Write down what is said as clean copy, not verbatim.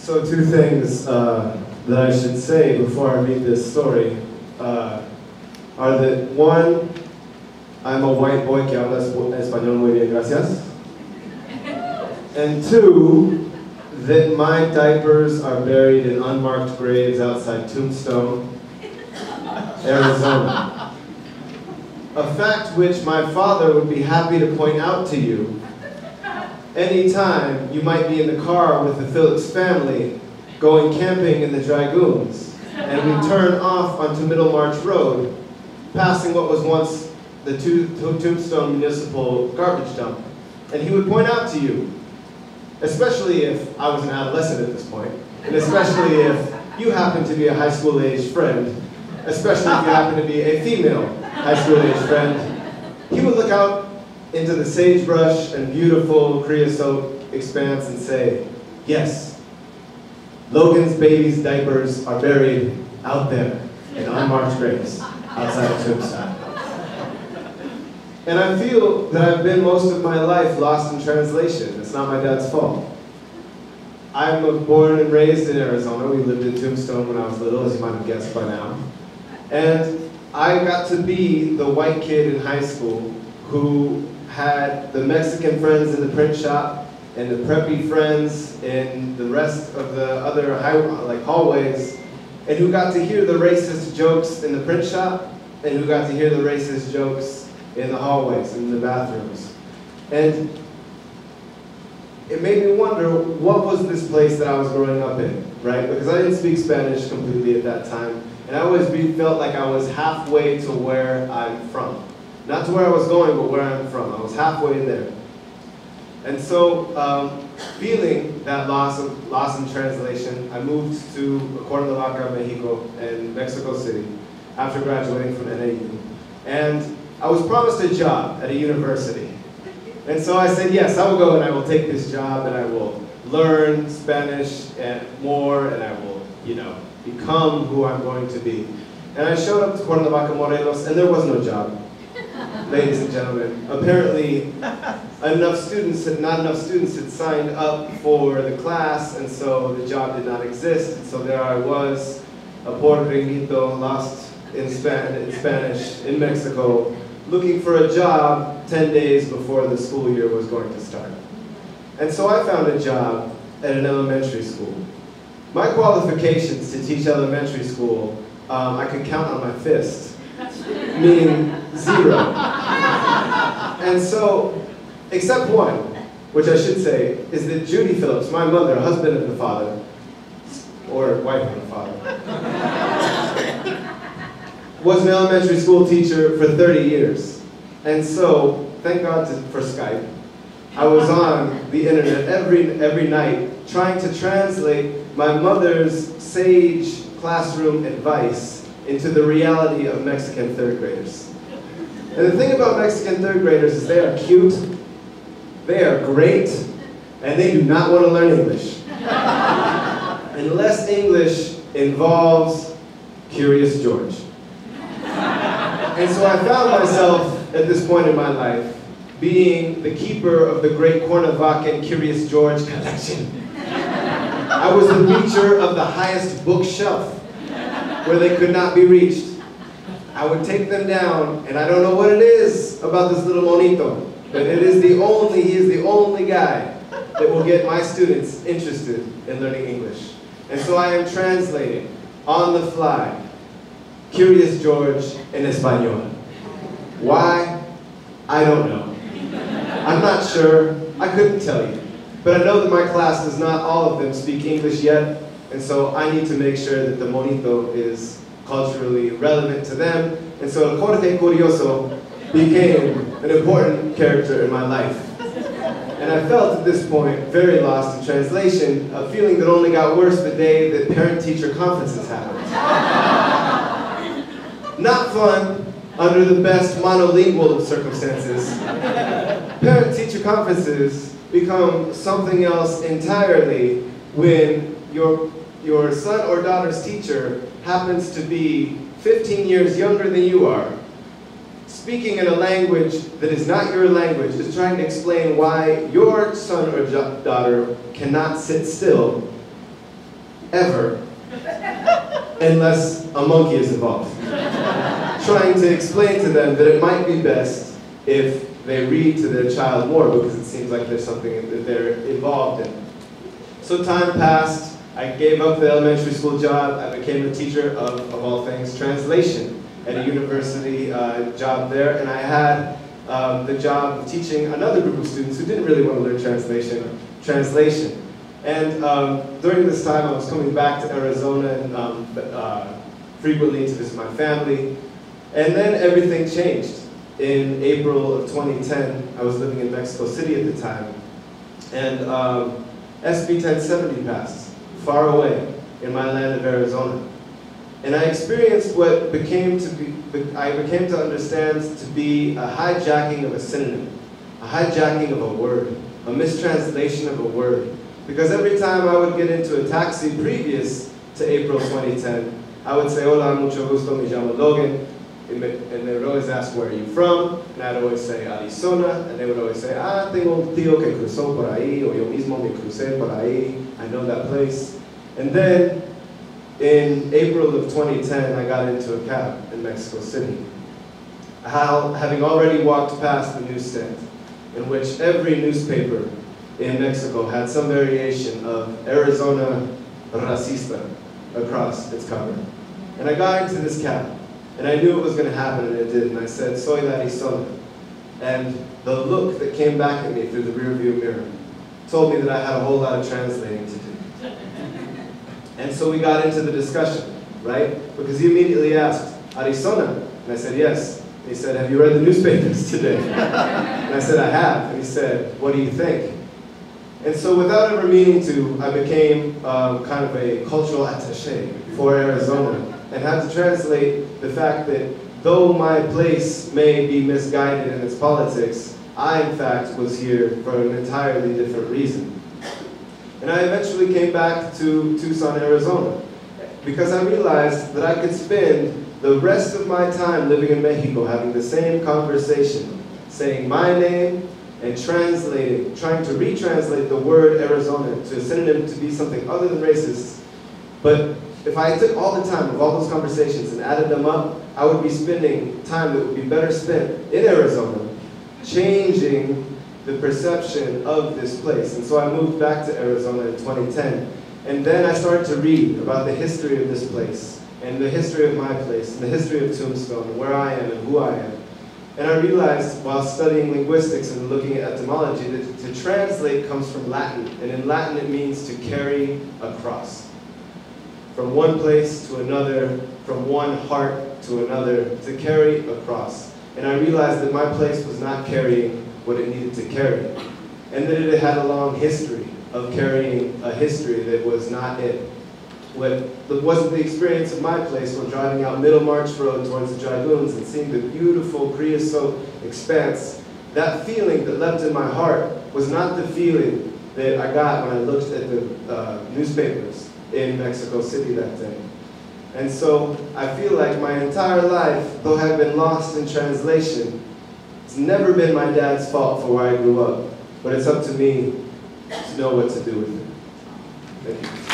So two things that I should say before I read this story are that one, I'm a white boy que habla español muy bien, gracias. And two, that my diapers are buried in unmarked graves outside Tombstone, Arizona. A fact which my father would be happy to point out to you anytime you might be in the car with the Phillips family going camping in the Dragoons, and we turn off onto Middlemarch Road, passing what was once the Tombstone Municipal garbage dump. And he would point out to you, especially if I was an adolescent at this point, and especially if you happen to be a high school age friend, especially if you happen to be a female high school age friend, he would look out into the sagebrush and beautiful creosote expanse and say, yes, Logan's baby's diapers are buried out there in unmarked graves outside of Tombstone. And I feel that I've been most of my life lost in translation. It's not my dad's fault. I'm born and raised in Arizona. We lived in Tombstone when I was little, as you might have guessed by now. And I got to be the white kid in high school who had the Mexican friends in the print shop and the preppy friends in the rest of the other hallways, and who got to hear the racist jokes in the print shop and who got to hear the racist jokes in the hallways, in the bathrooms. And it made me wonder, what was this place that I was growing up in, right? Because I didn't speak Spanish completely at that time, and I always felt like I was halfway to where I'm from. Not to where I was going, but where I'm from. I was halfway there. And so, feeling that loss in translation, I moved to Cuernavaca, Mexico, and Mexico City after graduating from NAU. And I was promised a job at a university. And so I said, yes, I will go and I will take this job and I will learn Spanish and more, and I will, become who I'm going to be. And I showed up to Cuernavaca, Morelos, and there was no job. Ladies and gentlemen, apparently not enough students had signed up for the class, and so the job did not exist. And so there I was, a poor gringuito lost in Spanish in Mexico, looking for a job 10 days before the school year was going to start. And so I found a job at an elementary school. My qualifications to teach elementary school, I could count on my fist, meaning 0. And so, except one, which I should say, is that Judy Phillips, my mother, husband of the father, or wife of the father, was an elementary school teacher for 30 years. And so, thank God for Skype, I was on the internet every night trying to translate my mother's sage classroom advice into the reality of Mexican third graders. And the thing about Mexican third graders is they are cute, they are great, and they do not want to learn English. Unless English involves Curious George. And so I found myself at this point in my life being the keeper of the great Cuernavacan Curious George collection. I was the reacher of the highest bookshelf where they could not be reached. I would take them down, and I don't know what it is about this little monito, but he is the only guy that will get my students interested in learning English. And so I am translating, on the fly, Curious George in Espanol. Why? I don't know. I'm not sure. I couldn't tell you. But I know that my class does not all of them speak English yet, and so I need to make sure that the monito is culturally relevant to them. And so El Jorge Curioso became an important character in my life. And I felt at this point very lost in translation, a feeling that only got worse the day that parent-teacher conferences happened. Not fun under the best monolingual of circumstances. Parent-teacher conferences become something else entirely when your son or daughter's teacher happens to be 15 years younger than you are, speaking in a language that is not your language, is trying to explain why your son or daughter cannot sit still ever, unless a monkey is involved. Trying to explain to them that it might be best if they read to their child more, because it seems like there's something that they're involved in. So time passed. I gave up the elementary school job. I became a teacher of all things translation at a university job there, and I had the job of teaching another group of students who didn't really want to learn translation. And during this time, I was coming back to Arizona and frequently to visit my family. And then everything changed. In April of 2010, I was living in Mexico City at the time, and SB 1070 passed, far away in my land of Arizona. And I experienced what I became to understand to be a hijacking of a synonym, a hijacking of a word, a mistranslation of a word. Because every time I would get into a taxi previous to April 2010, I would say, hola, mucho gusto, me llamo Logan. And they would always ask, where are you from? And I'd always say, Arizona. And they would always say, tengo un tío que cruzó por ahí, o yo mismo me crucé por ahí. I know that place. And then, in April of 2010, I got into a cab in Mexico City. Having already walked past the newsstand, in which every newspaper in Mexico had some variation of Arizona racista across its cover. And I got into this cab. And I knew it was going to happen, and it did. And I said, soy de Arizona. And the look that came back at me through the rearview mirror told me that I had a whole lot of translating to do. And so we got into the discussion, right? Because he immediately asked, Arizona? And I said, yes. And he said, have you read the newspapers today? And I said, I have. And he said, what do you think? And so without ever meaning to, I became kind of a cultural attaché for Arizona, and had to translate the fact that though my place may be misguided in its politics, I in fact was here for an entirely different reason. And I eventually came back to Tucson, Arizona, because I realized that I could spend the rest of my time living in Mexico having the same conversation, saying my name and translating, trying to retranslate the word Arizona to a synonym to be something other than racist. But if I took all the time of all those conversations and added them up, I would be spending time that would be better spent in Arizona, changing the perception of this place. And so I moved back to Arizona in 2010. And then I started to read about the history of this place, and the history of my place, and the history of Tombstone, and where I am and who I am. And I realized while studying linguistics and looking at etymology that to translate comes from Latin. And in Latin it means to carry a cross. From one place to another, from one heart to another, to carry a cross. And I realized that my place was not carrying what it needed to carry, and that it had a long history of carrying a history that was not it. What wasn't the experience of my place when driving out Middlemarch Road towards the Dragoons and seeing the beautiful creosote expanse. That feeling that leapt in my heart was not the feeling that I got when I looked at the newspapers in Mexico City that day. And so I feel like my entire life, though I've been lost in translation, it's never been my dad's fault for where I grew up, but it's up to me to know what to do with it. Thank you.